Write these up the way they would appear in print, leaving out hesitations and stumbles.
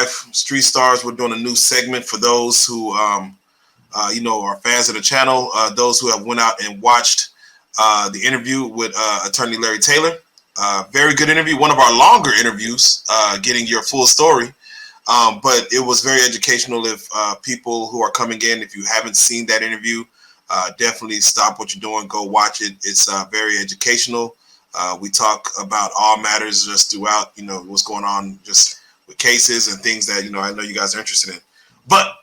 RealLyfe Street Stars. We're doing a new segment for those who, are fans of the channel. Those who have went out and watched the interview with Attorney Larry Taylor. Very good interview. One of our longer interviews, getting your full story. But it was very educational. If people who are coming in, if you haven't seen that interview, definitely stop what you're doing. Go watch it. It's very educational. We talk about all matters just throughout, what's going on just with cases and things that, I know you guys are interested in. But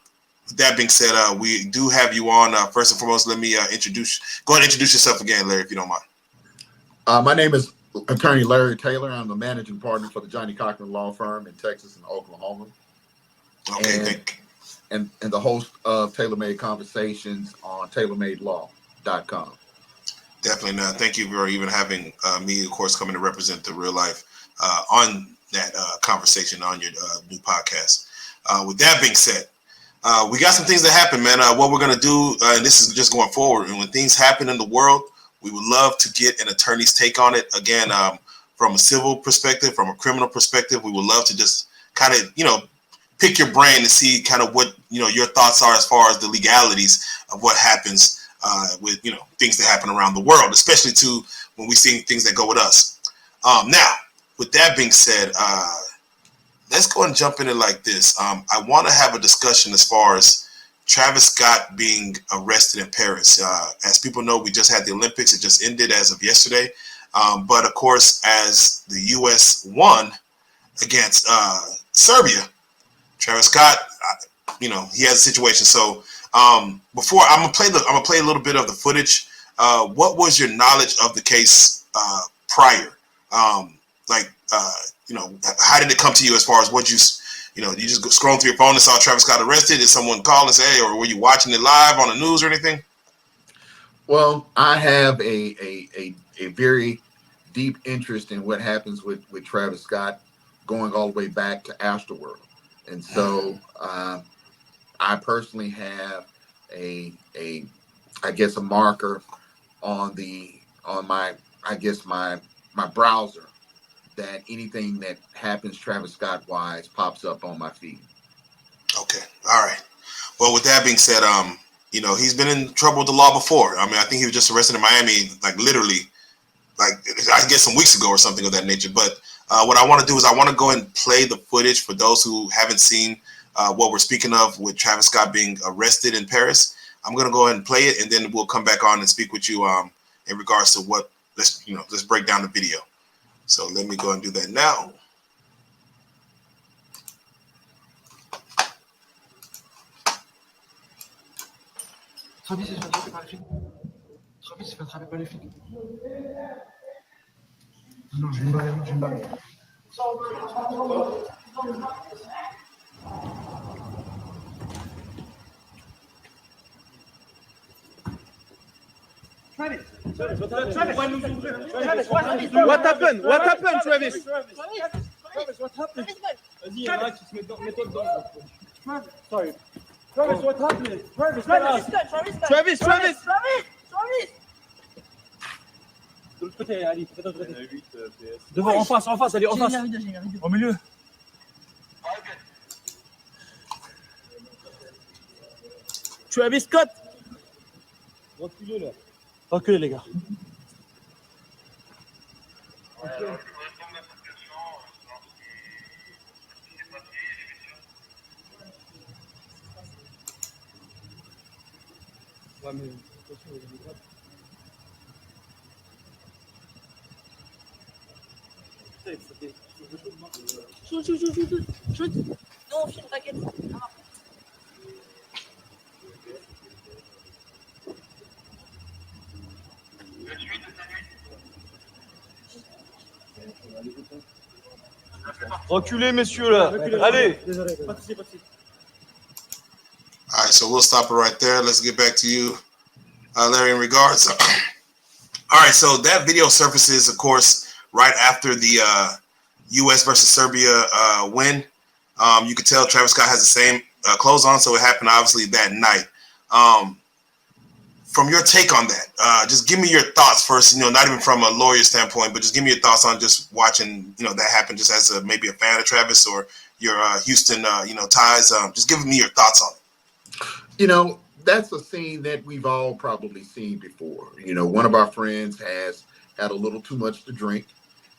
with that being said, we do have you on. First and foremost, let me go ahead and introduce yourself again, Larry, if you don't mind. My name is Attorney Larry Taylor. I'm the managing partner for the Johnny Cochran Law Firm in Texas and Oklahoma. Okay, thank you. And the host of Tailor-Made Conversations on TailorMadeLaw.com. Definitely not. Thank you for even having me, of course, coming to represent the RealLyfe on that conversation on your new podcast. With that being said, we got some things that happen, man. What we're going to do, and this is just going forward, and when things happen in the world, we would love to get an attorney's take on it. Again, from a civil perspective, from a criminal perspective, we would love to just kind of, pick your brain and see kind of what, your thoughts are as far as the legalities of what happens with, things that happen around the world, especially when we see things that go with us. Now, with that being said, let's go and jump in it like this. I want to have a discussion as far as Travis Scott being arrested in Paris. As people know, we just had the Olympics. It just ended as of yesterday. But of course, as the U.S. won against Serbia, Travis Scott, he has a situation. So before I'm gonna play a little bit of the footage. What was your knowledge of the case prior? How did it come to you as far as what you just scrolling through your phone and saw Travis Scott arrested? Did someone call and say, hey, or were you watching it live on the news or anything? Well, I have a very deep interest in what happens with Travis Scott, going all the way back to Astroworld. And so I personally have a marker on my browser that anything that happens Travis Scott wise pops up on my feed. Okay. All right. Well, with that being said, he's been in trouble with the law before. I mean, I think he was just arrested in Miami, literally, I guess some weeks ago or something of that nature. But what I want to do is I want to go ahead and play the footage for those who haven't seen what we're speaking of with Travis Scott being arrested in Paris. I'm going to go ahead and play it, and then we'll come back on and speak with you in regards to what, let's break down the video. So let me go and do that now. Travis, what happened? What happened, Travis? Travis, what happened? Vas-y, Max, mets-toi dedans. Sorry. Travis, what happened? Travis. De l'autre côté, Ali. Devant, en face, allez, en face. Au milieu. Travis Scott. Reculez, là. Reculez, les gars. Ouais, mais attention, il y a des grappes. Shoot. Non, on filme, t'inquiète. Reculez, messieurs, là. Allez. Désolé. Pas de souci. All right, so we'll stop it right there. Let's get back to you, Larry, in regards. All right, so that video surfaces, of course, right after the U.S. versus Serbia win. You could tell Travis Scott has the same clothes on, so it happened obviously that night. from your take on that, just give me your thoughts first. Not even from a lawyer standpoint, but just give me your thoughts on just watching, that happen, just as maybe a fan of Travis or your Houston, ties. Just give me your thoughts on it. That's a scene that we've all probably seen before. One of our friends has had a little too much to drink,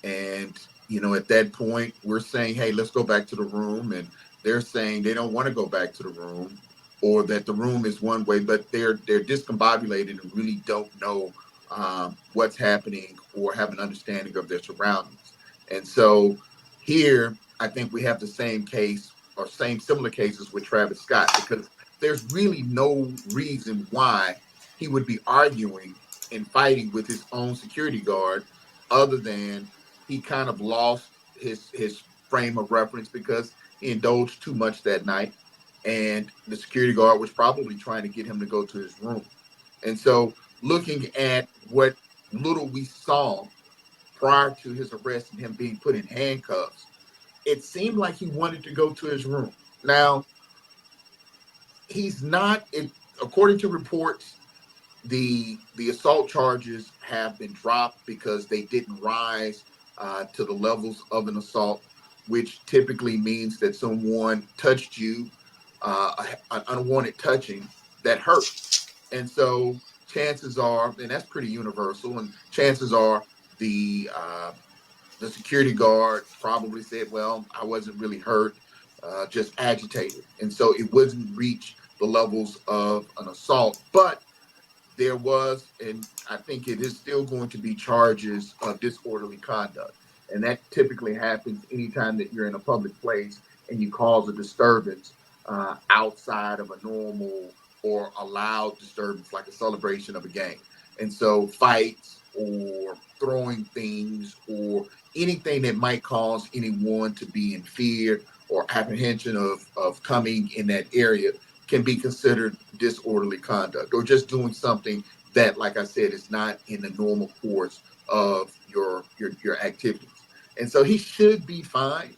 and at that point, we're saying, "Hey, let's go back to the room," and they're saying they don't want to go back to the room, or that the room is one way, but they're discombobulated and really don't know what's happening or have an understanding of their surroundings. And so here, I think we have the same case or similar cases with Travis Scott, because there's really no reason why he would be arguing and fighting with his own security guard, other than he kind of lost his frame of reference because he indulged too much that night, and the security guard was probably trying to get him to go to his room. And so, looking at what little we saw prior to his arrest and him being put in handcuffs, it seemed like he wanted to go to his room. Now, he's not, according to reports, the assault charges have been dropped because they didn't rise to the levels of an assault, which typically means that someone touched you, an unwanted touching that hurt. And so chances are, and that's pretty universal, and chances are the security guard probably said, "Well, I wasn't really hurt, just agitated." And so it wouldn't reach the levels of an assault, but there was, and I think it is still going to be, charges of disorderly conduct. And that typically happens anytime that you're in a public place and you cause a disturbance outside of a normal or allowed disturbance, like a celebration of a game. And so fights or throwing things or anything that might cause anyone to be in fear or apprehension of coming in that area can be considered disorderly conduct, or just doing something that, like I said, is not in the normal course of your activities. And so he should be fine.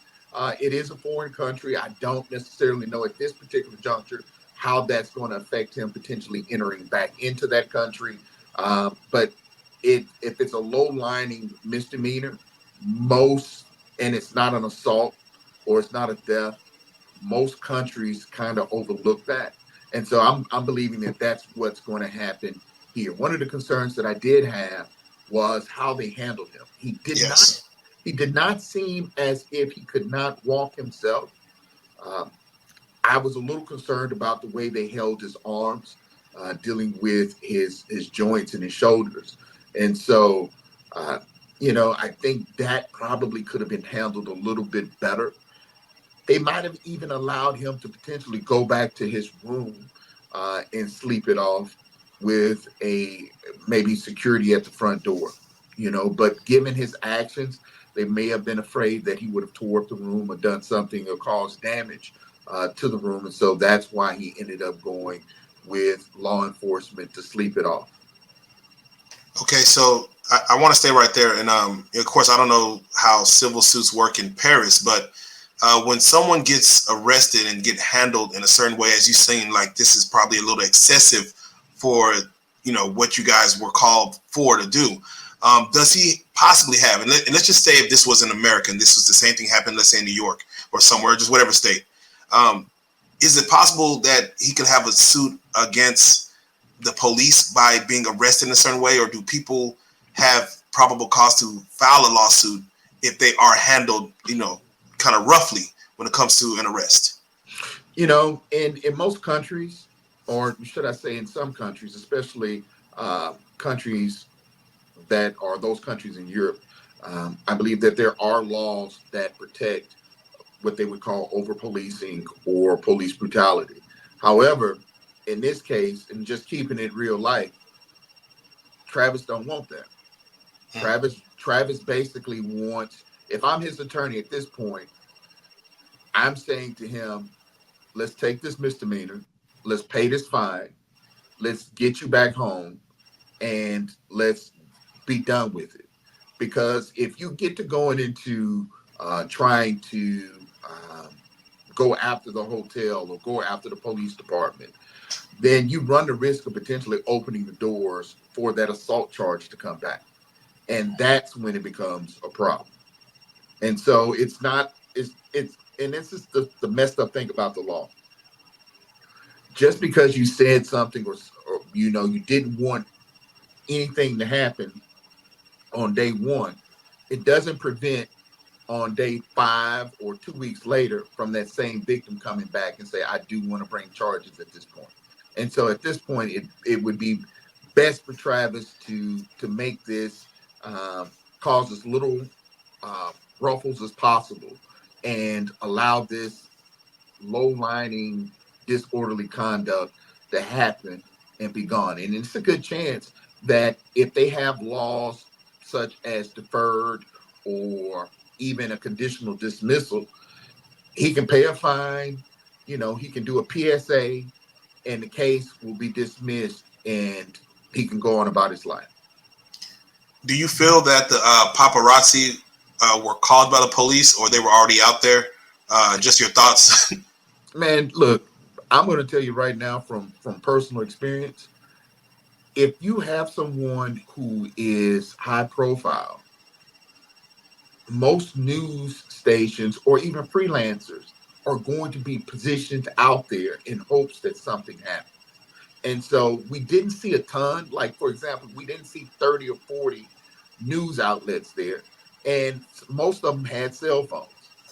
It is a foreign country. I don't necessarily know at this particular juncture how that's going to affect him potentially entering back into that country. But if it's a low-lining misdemeanor, and it's not an assault or it's not a theft, most countries kind of overlook that. And so I'm believing that that's what's going to happen here. One of the concerns that I did have was how they handled him. Yes. He did not seem as if he could not walk himself. Um, I was a little concerned about the way they held his arms, dealing with his joints and his shoulders. And so, I think that probably could have been handled a little bit better. They might have even allowed him to potentially go back to his room and sleep it off with maybe security at the front door, But given his actions, they may have been afraid that he would have tore up the room or done something or caused damage to the room. And so that's why he ended up going with law enforcement to sleep it off. Okay, so I want to stay right there. And of course, I don't know how civil suits work in Paris, but when someone gets arrested and get handled in a certain way, as you've seen, like this is probably a little excessive for what you guys were called for to do. Does he possibly have, and let's just say if this was in America and this was the same thing happened, let's say in New York or somewhere, just whatever state, is it possible that he could have a suit against the police by being arrested in a certain way, or do people have probable cause to file a lawsuit if they are handled, kind of roughly when it comes to an arrest? In most countries, or should I say in some countries, especially countries that are those countries in Europe, I believe that there are laws that protect what they would call over-policing or police brutality. However, in this case, and just keeping it real life, Travis don't want that. Travis basically wants, if I'm his attorney at this point, I'm saying to him, let's take this misdemeanor, let's pay this fine, let's get you back home, and let's be done with it. Because if you get to going into trying to go after the hotel or go after the police department, then you run the risk of potentially opening the doors for that assault charge to come back. And that's when it becomes a problem. And so it's not, and this is the messed up thing about the law. Just because you said something or you didn't want anything to happen on day one, it doesn't prevent on day 5 or 2 weeks later from that same victim coming back and say, I do want to bring charges at this point. And so at this point, it would be best for Travis to make this cause as little ruffles as possible and allow this low-lining, disorderly conduct to happen and be gone. And it's a good chance that if they have laws such as deferred or even a conditional dismissal, he can pay a fine, he can do a PSA, and the case will be dismissed and he can go on about his life. Do you feel that the paparazzi were called by the police or they were already out there? Just your thoughts. Man, look, I'm going to tell you right now from personal experience, if you have someone who is high profile, most news stations or even freelancers are going to be positioned out there in hopes that something happens. And so we didn't see a ton. Like, for example, we didn't see 30 or 40 news outlets there. And most of them had cell phones.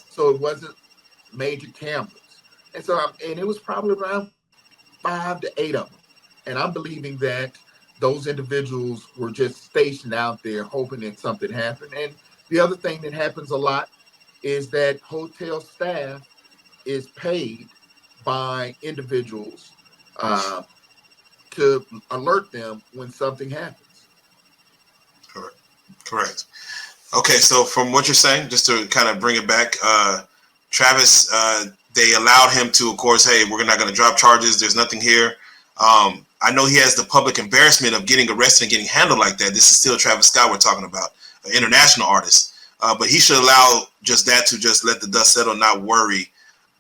So it wasn't major cameras. And so, and it was probably around 5 to 8 of them. And I'm believing that those individuals were just stationed out there hoping that something happened. And the other thing that happens a lot is that hotel staff is paid by individuals to alert them when something happens. Correct. Okay, so from what you're saying, just to kind of bring it back, Travis, they allowed him to, of course, hey, we're not going to drop charges. There's nothing here. I know he has the public embarrassment of getting arrested and getting handled like that. This is still Travis Scott we're talking about, an international artist. But he should allow just that to just let the dust settle, not worry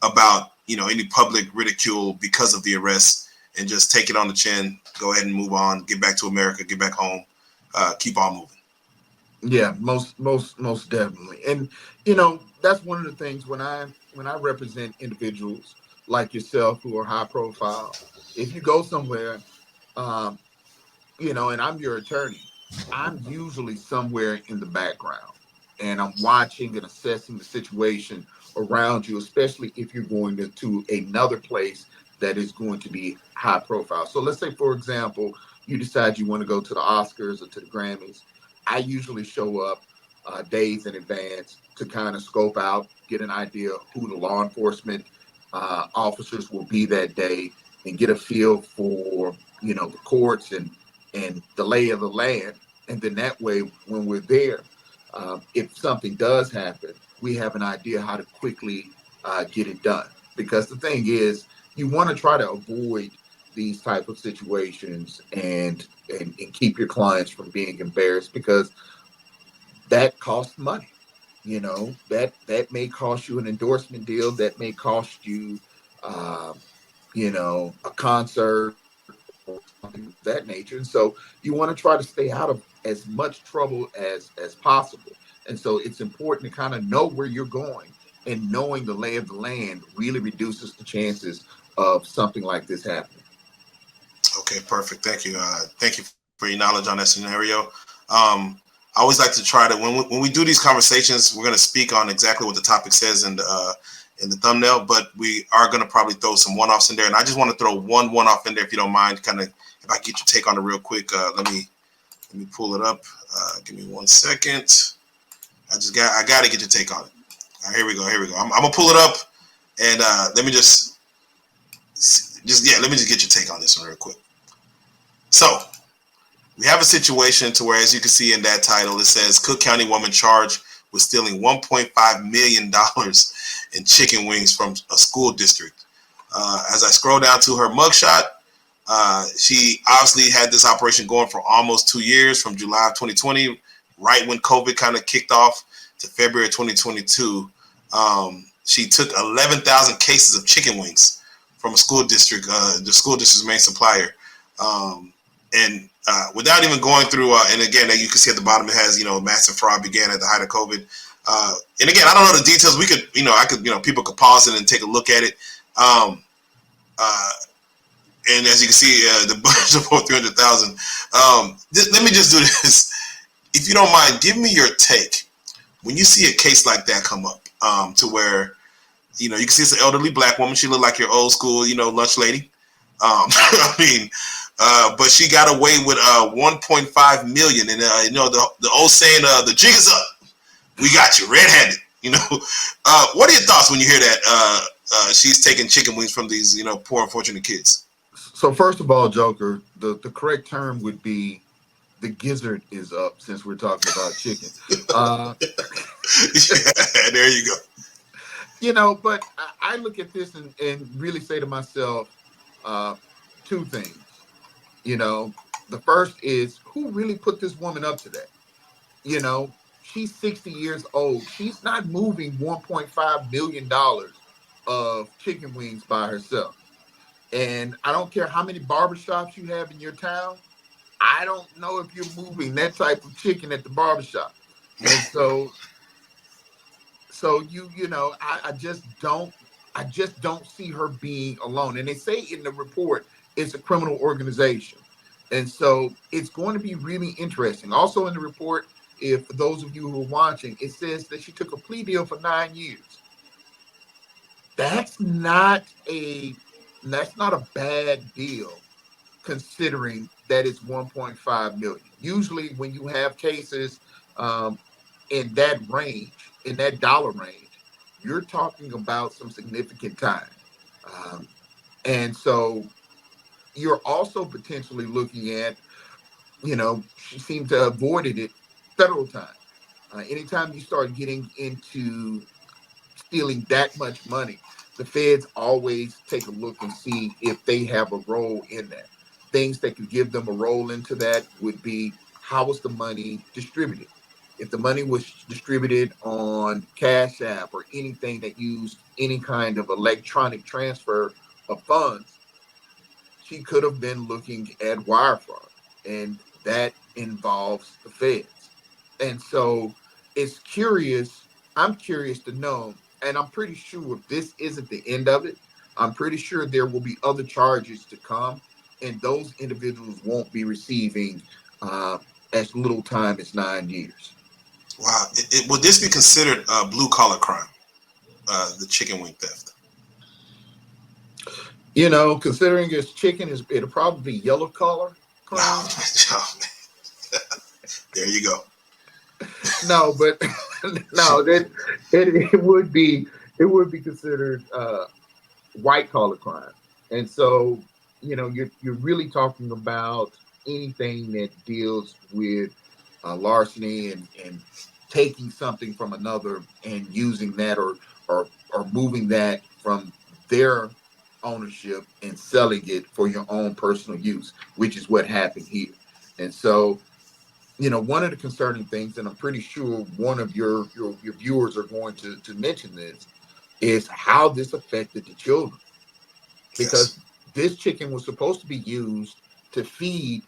about, any public ridicule because of the arrest, and just take it on the chin, go ahead and move on, get back to America, get back home, keep on moving. Yeah, most definitely. And that's one of the things when I represent individuals like yourself who are high profile. If you go somewhere, and I'm your attorney, I'm usually somewhere in the background and I'm watching and assessing the situation around you, especially if you're going to another place that is going to be high profile. So let's say, for example, you decide you want to go to the Oscars or to the Grammys. I usually show up days in advance to kind of scope out, get an idea of who the law enforcement officers will be that day, and get a feel for the courts and the lay of the land. And then that way, when we're there, if something does happen, we have an idea how to quickly get it done. Because the thing is, you want to try to avoid these type of situations and keep your clients from being embarrassed, because that costs money. That may cost you an endorsement deal, that may cost you a concert or something of that nature. And so you want to try to stay out of as much trouble as possible. And so it's important to kind of know where you're going, and knowing the lay of the land really reduces the chances of something like this happening. Okay, perfect. Thank you. Thank you for your knowledge on that scenario. I always like to try to, when we do these conversations, we're going to speak on exactly what the topic says in the thumbnail, but we are going to probably throw some one-offs in there. And I just want to throw one-off in there, if you don't mind, kind of, if I get your take on it real quick. Let me pull it up. Give me 1 second. I got to get your take on it. All right, here we go. I'm going to pull it up, and let me just let me just get your take on this one real quick. So we have a situation to where, as you can see in that title, it says Cook County woman charged with stealing $1.5 million in chicken wings from a school district. As I scroll down to her mugshot, she obviously had this operation going for almost 2 years, from July of 2020, right when COVID kind of kicked off, to February 2022. She took 11,000 cases of chicken wings from a school district, the school district's main supplier. And without even going through, and again, you can see at the bottom it has, massive fraud began at the height of COVID. And again, I don't know the details. We could, people could pause it and take a look at it. And as you can see, the budget of 300,000. Let me just do this. If you don't mind, give me your take when you see a case like that come up, to where, you can see it's an elderly black woman. She looked like your old school, lunch lady. But she got away with 1.5 million. And the old saying, the jig is up. We got you red-handed. What are your thoughts when you hear that she's taking chicken wings from these, poor unfortunate kids? So first of all, Joker, the correct term would be the gizzard is up, since we're talking about chicken. Yeah, there you go. But I look at this and really say to myself, two things. The first is, who really put this woman up to that? She's 60 years old. She's not moving $1.5 million of chicken wings by herself. And I don't care how many barbershops you have in your town. I don't know if you're moving that type of chicken at the barbershop. And so I just don't see her being alone. And they say in the report, it's a criminal organization. And so it's going to be really interesting. Also in the report, if for those of you who are watching, it says that she took a plea deal for 9 years. That's not a bad deal, considering that it's 1.5 million. Usually when you have cases in that range, in that dollar range, you're talking about some significant time. And so you're also potentially looking at, she seemed to have avoided it, federal time. Anytime you start getting into stealing that much money, the feds always take a look and see if they have a role in that. Things that could give them a role into that would be, how was the money distributed? If the money was distributed on Cash App or anything that used any kind of electronic transfer of funds, she could have been looking at wire fraud, and that involves the feds. And so I'm curious to know, and I'm pretty sure this isn't the end of it. I'm pretty sure there will be other charges to come, and those individuals won't be receiving as little time as 9 years. Wow. Would this be considered a blue-collar crime, the chicken wing theft? Considering it's chicken, it'll probably be yellow collar crime. There you go. No, but no, it would be considered white collar crime. And so, you're really talking about anything that deals with larceny and taking something from another and using that or moving that from their ownership and selling it for your own personal use, which is what happened here. And so, one of the concerning things, and I'm pretty sure one of your viewers are going to mention this, is how this affected the children. Because this chicken was supposed to be used to feed,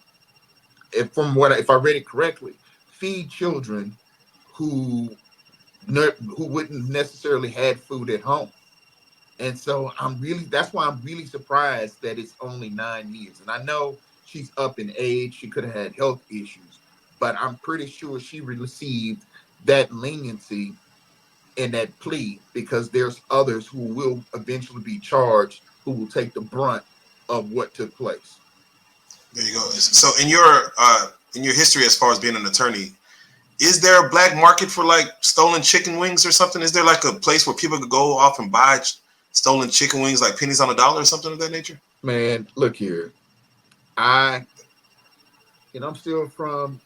if I read it correctly, feed children who wouldn't necessarily had food at home. And so that's why I'm really surprised that it's only 9 years. And I know she's up in age. She could have had health issues, but I'm pretty sure she received that leniency in that plea because there's others who will eventually be charged who will take the brunt of what took place. There you go. So in your history as far as being an attorney, is there a black market for like stolen chicken wings or something? Is there like a place where people could go off and buy stolen chicken wings like pennies on a dollar or something of that nature? Man, look here. I'm still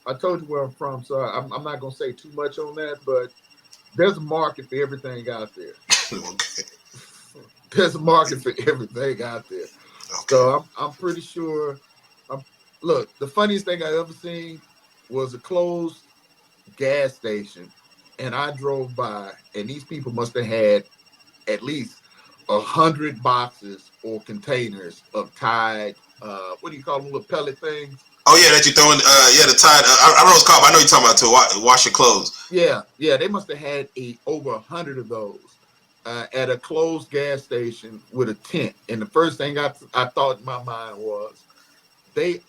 I told you where I'm from, so I'm not going to say too much on that, but there's a market for everything out there. Okay. There's a market for everything out there. Okay. So I'm pretty sure. Look, the funniest thing I ever seen was a closed gas station, and I drove by, and these people must have had at least 100 boxes or containers of Tide. What do you call them? Little pellet things. Oh yeah, that you throwing. The Tide. I don't know what it's called. But I know you're talking about to wash your clothes. Yeah. They must have had over 100 of those at a closed gas station with a tent. And the first thing I thought in my mind was, they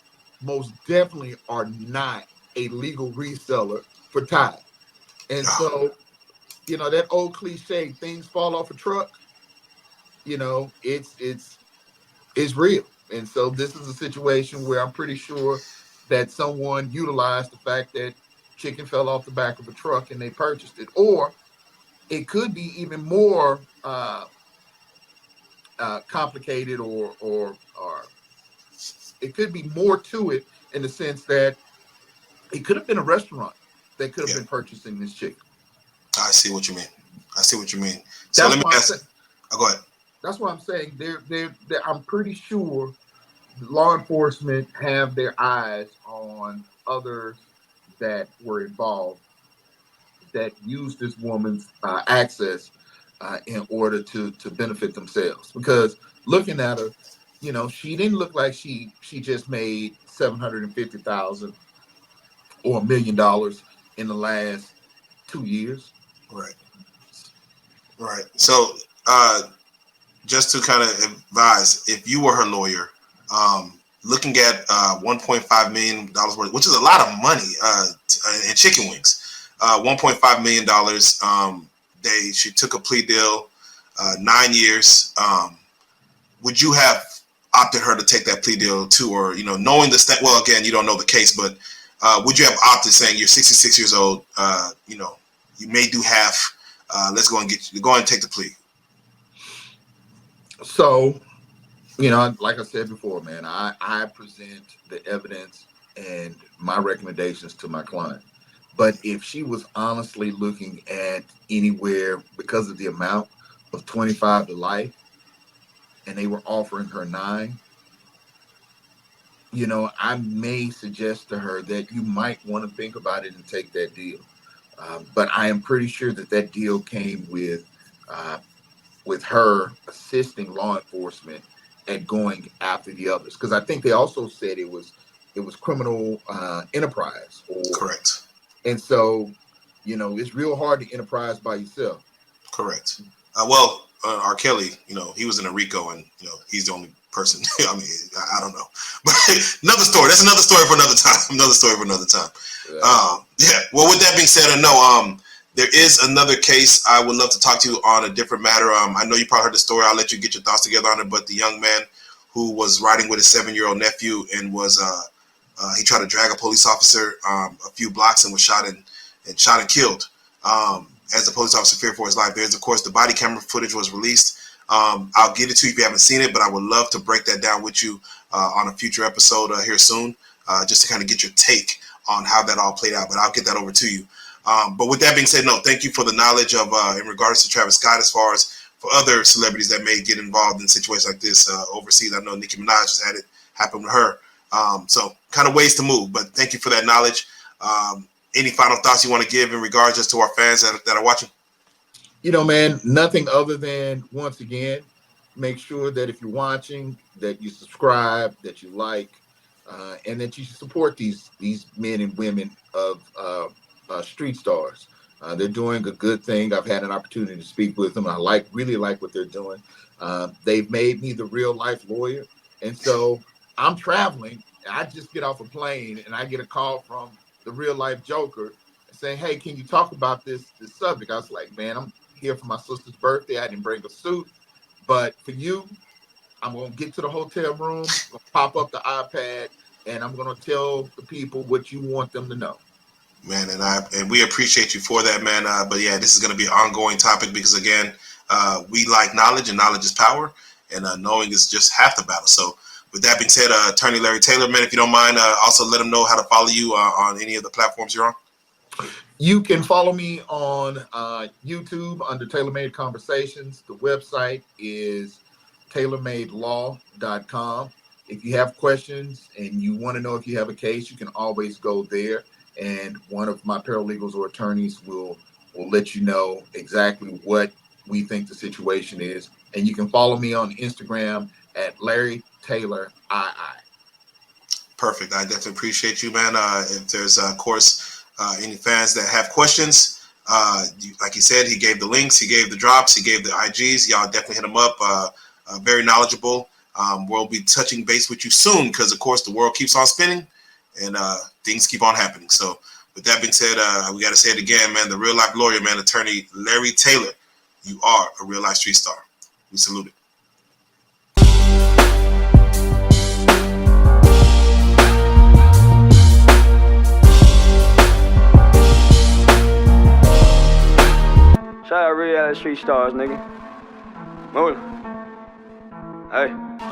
most definitely are not a legal reseller for Tide. And so, that old cliche, things fall off a truck. It's real. And so this is a situation where I'm pretty sure that someone utilized the fact that chicken fell off the back of a truck and they purchased it. Or it could be even more complicated, or it could be more to it, in the sense that it could have been a restaurant that could have been purchasing this chicken. I see what you mean. So That's let me why ask. Go ahead. That's what I'm saying. They're I'm pretty sure law enforcement have their eyes on others that were involved, that used this woman's access in order to benefit themselves. Because looking at her, she didn't look like she just made $750,000 or $1 million in the last 2 years. Right. So just to kind of advise, if you were her lawyer, looking at $1.5 million worth, which is a lot of money in chicken wings, $1.5 million. She took a plea deal, 9 years. Would you have opted her to take that plea deal too, or knowing the well, again, you don't know the case, but would you have opted, saying you're 66 years old, you may do half, let's go and take the plea? So, like I said before, man, I present the evidence and my recommendations to my client. But if she was honestly looking at anywhere, because of the amount of 25 to life, and they were offering her 9, I may suggest to her that you might want to think about it and take that deal. But I am pretty sure that deal came with her assisting law enforcement at going after the others, because I think they also said it was criminal enterprise. Correct. And so, it's real hard to enterprise by yourself. Correct. Well, R. Kelly, he was in a RICO, and he's the only person. I mean, I don't know, but another story. That's another story for another time. Yeah. Well, with that being said, I know there is another case I would love to talk to you on a different matter. I know you probably heard the story. I'll let you get your thoughts together on it. But the young man who was riding with his 7-year-old nephew and was he tried to drag a police officer a few blocks and was shot and killed. As the police officer feared for his life. There's, of course, the body camera footage was released. I'll get it to you if you haven't seen it, but I would love to break that down with you on a future episode here soon, just to kind of get your take on how that all played out. But I'll get that over to you. But with that being said, no, thank you for the knowledge of in regards to Travis Scott, as far as for other celebrities that may get involved in situations like this overseas. I know Nicki Minaj just had it happen to her. So kind of ways to move. But thank you for that knowledge. Any final thoughts you want to give in regards just to our fans that are watching? Man, nothing other than, once again, make sure that if you're watching, that you subscribe, that you like, and that you support these men and women of street stars. They're doing a good thing. I've had an opportunity to speak with them. I really like what they're doing. They've made me the real life lawyer. And so I'm traveling. I just get off a plane and I get a call from the real life Joker saying, "Hey, can you talk about this subject?" I was like, "Man, I'm here for my sister's birthday. I didn't bring a suit, but for you, I'm going to get to the hotel room, pop up the iPad, and I'm going to tell the people what you want them to know." Man, and we appreciate you for that, man. But yeah, this is going to be an ongoing topic because, again, we like knowledge, and knowledge is power, and knowing is just half the battle. So with that being said, Attorney Larry Taylor, man, if you don't mind, also let them know how to follow you on any of the platforms you're on. You can follow me on YouTube under TaylorMade Conversations. The website is tailormadelaw.com. If you have questions and you want to know if you have a case, you can always go there, and one of my paralegals or attorneys will let you know exactly what we think the situation is And you can follow me on Instagram at Larry Taylor II. Perfect. I definitely appreciate you, man. If there's, of course, any fans that have questions, like he said, he gave the links, he gave the drops, he gave the IGs. Y'all definitely hit him up. Very knowledgeable. We'll be touching base with you soon because, of course, the world keeps on spinning and things keep on happening. So with that being said, we got to say it again, man. The real life lawyer, man, attorney Larry Taylor, you are a real life street star. We salute it. Shout out RealLyfe Street Stars, nigga. Move. Hey.